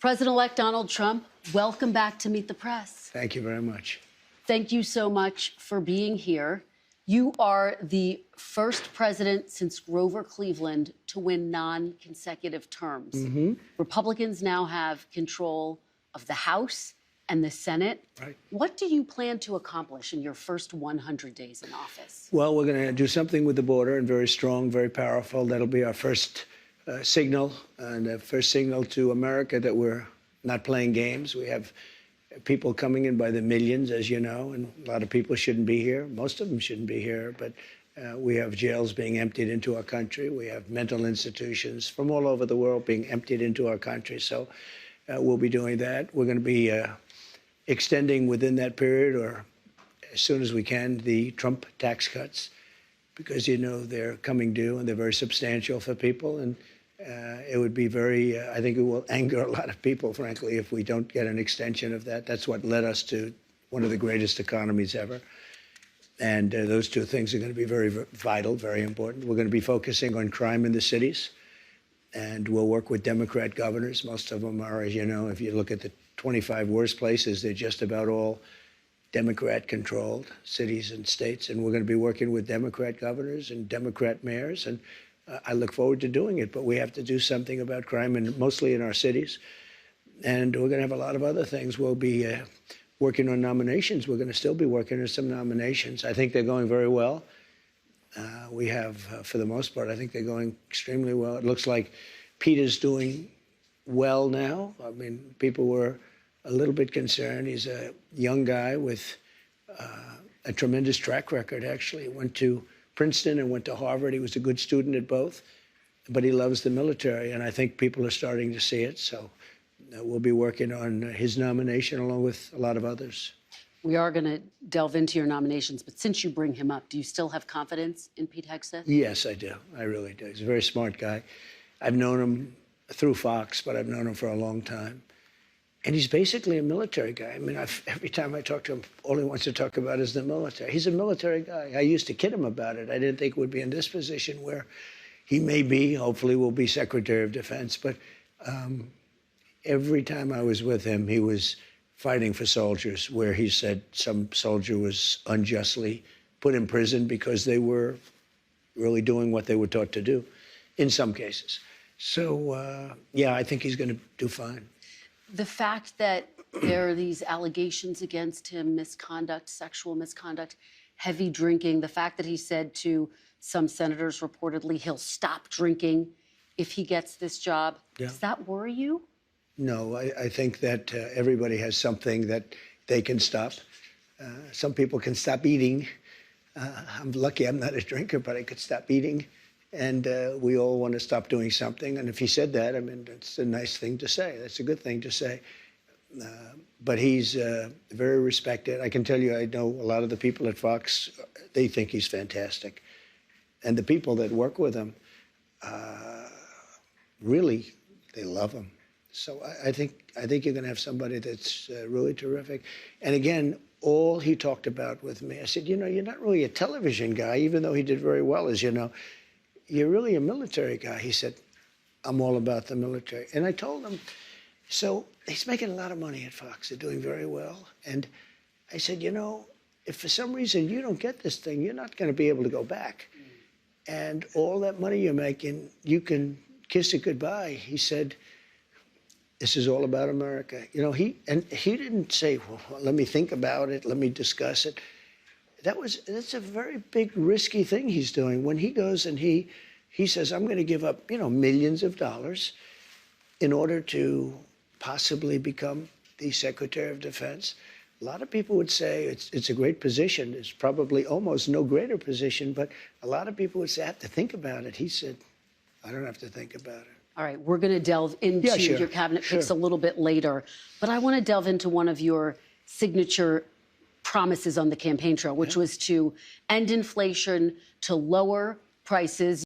President-elect Donald Trump, welcome back to Meet the Press. Thank you very much. Thank you so much for being here. You are the first president since Grover Cleveland to win non-consecutive terms. Republicans now have control of the House and the Senate. Right. What do you plan to accomplish in your first 100 days in office? Well, we're going to do something with the border, and very strong, very powerful. That'll be our first signal, and the first signal to America that we're not playing games. We have people coming in by the millions, as you know, and a lot of people shouldn't be here. Most of them shouldn't be here, but we have jails being emptied into our country. We have mental institutions from all over the world being emptied into our country. So we'll be doing that. We're going to be extending within that period, or as soon as we can, the Trump tax cuts, because, you know, they're coming due and they're very substantial for people. And it would be very, I think it will anger a lot of people, frankly, if we don't get an extension of that. That's what led us to one of the greatest economies ever. And those two things are going to be very vital, very important. We're going to be focusing on crime in the cities, and we'll work with Democrat governors. Most of them are, as you know, if you look at the 25 worst places, they're just about all Democrat-controlled cities and states. And we're going to be working with Democrat governors and Democrat mayors. And I look forward to doing it, but we have to do something about crime, and mostly in our cities. And we're going to have a lot of other things. We'll be working on nominations. We're going to still be working on some nominations. I think they're going very well. We have, for the most part, I think they're going extremely well. It looks like Peter's doing well now. I mean, people were a little bit concerned. He's a young guy with a tremendous track record, actually. He went to Princeton and went to Harvard. He was a good student at both, but he loves the military, and I think people are starting to see it. So we'll be working on his nomination along with a lot of others. We are going to delve into your nominations, but since you bring him up, do you still have confidence in Pete Hegseth? Yes, I do. I really do. He's a very smart guy. I've known him through Fox, but I've known him for a long time. And he's basically a military guy. I mean, every time I talk to him, all he wants to talk about is the military. He's a military guy. I used to kid him about it. I didn't think we'd be in this position where he may be, hopefully will be Secretary of Defense. But every time I was with him, he was fighting for soldiers, where he said some soldier was unjustly put in prison because they were really doing what they were taught to do, in some cases. So, yeah, I think he's going to do fine. The fact that there are these allegations against him, misconduct, sexual misconduct, heavy drinking, the fact that he said to some senators reportedly he'll stop drinking if he gets this job, does that worry you? No, I think that everybody has something that they can stop. Some people can stop eating. I'm lucky I'm not a drinker, but I could stop eating. And we all want to stop doing something. And if he said that, I mean, that's a nice thing to say. That's a good thing to say. But he's very respected. I can tell you, I know a lot of the people at Fox, they think he's fantastic. And the people that work with him, really, they love him. So I think you're going to have somebody that's really terrific. And again, all he talked about with me, I said, you know, you're not really a television guy, even though he did very well, as you know. You're really a military guy. He said, I'm all about the military. And I told him, so he's making a lot of money at Fox. They're doing very well. And I said, you know, if for some reason you don't get this thing, you're not going to be able to go back. And all that money you're making, you can kiss it goodbye. He said, this is all about America. You know, he didn't say, well, let me think about it. Let me discuss it. That's a very big, risky thing he's doing. When he goes and he says, I'm going to give up, you know, millions of dollars in order to possibly become the Secretary of Defense. A lot of people would say it's a great position. It's probably almost no greater position, but a lot of people would say, I have to think about it. He said, I don't have to think about it. All right, we're going to delve into your cabinet picks a little bit later, but I want to delve into one of your signature promises on the campaign trail, which was to end inflation, to lower prices.